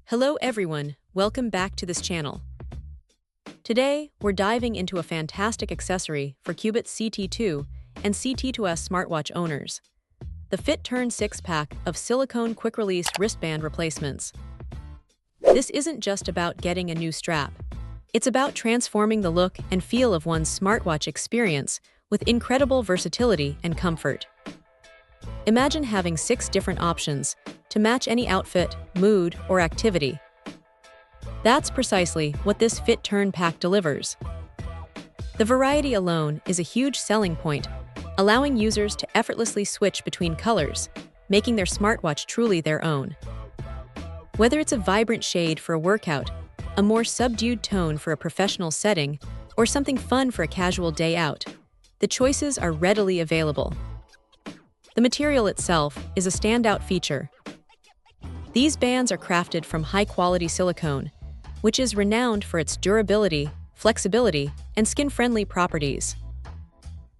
Hello everyone, welcome back to this channel. Today, we're diving into a fantastic accessory for Cubitt CT2 and CT2S smartwatch owners. The FitTurn 6-pack of silicone quick-release wristband replacements. This isn't just about getting a new strap. It's about transforming the look and feel of one's smartwatch experience with incredible versatility and comfort. Imagine having 6 different options to match any outfit, mood, or activity. That's precisely what this FitTurn pack delivers. The variety alone is a huge selling point, allowing users to effortlessly switch between colors, making their smartwatch truly their own. Whether it's a vibrant shade for a workout, a more subdued tone for a professional setting, or something fun for a casual day out, the choices are readily available. The material itself is a standout feature. These bands are crafted from high-quality silicone, which is renowned for its durability, flexibility, and skin-friendly properties.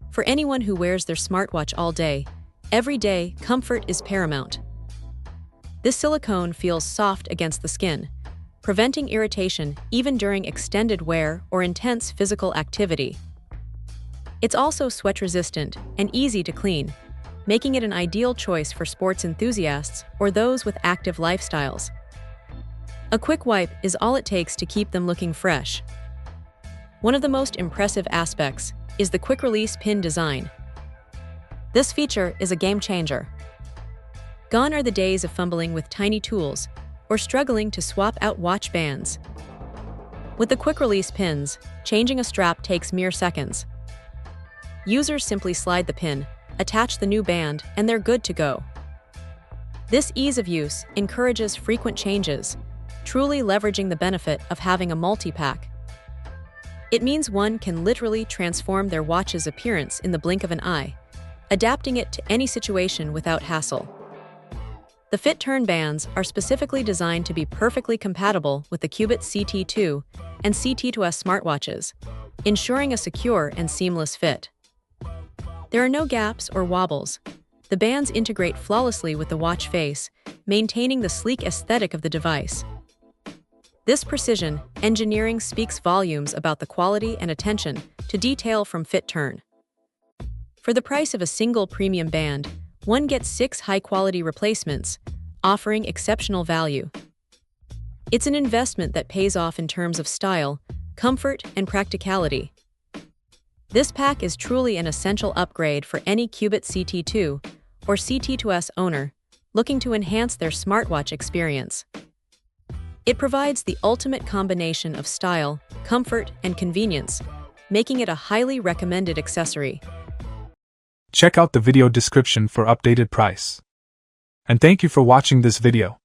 For anyone who wears their smartwatch all day, every day, comfort is paramount. This silicone feels soft against the skin, preventing irritation even during extended wear or intense physical activity. It's also sweat-resistant and easy to clean, making it an ideal choice for sports enthusiasts or those with active lifestyles. A quick wipe is all it takes to keep them looking fresh. One of the most impressive aspects is the quick-release pin design. This feature is a game-changer. Gone are the days of fumbling with tiny tools or struggling to swap out watch bands. With the quick-release pins, changing a strap takes mere seconds. Users simply slide the pin, attach the new band, and they're good to go. This ease of use encourages frequent changes, truly leveraging the benefit of having a multi-pack. It means one can literally transform their watch's appearance in the blink of an eye, adapting it to any situation without hassle. The FitTurn bands are specifically designed to be perfectly compatible with the Cubitt CT2 and CT2S smartwatches, ensuring a secure and seamless fit. There are no gaps or wobbles. The bands integrate flawlessly with the watch face, maintaining the sleek aesthetic of the device. This precision engineering speaks volumes about the quality and attention to detail from FitTurn. For the price of a single premium band, one gets 6 high-quality replacements, offering exceptional value. It's an investment that pays off in terms of style, comfort, and practicality. This pack is truly an essential upgrade for any Cubitt CT2 or CT2S owner looking to enhance their smartwatch experience. It provides the ultimate combination of style, comfort, and convenience, making it a highly recommended accessory. Check out the video description for updated price. And thank you for watching this video.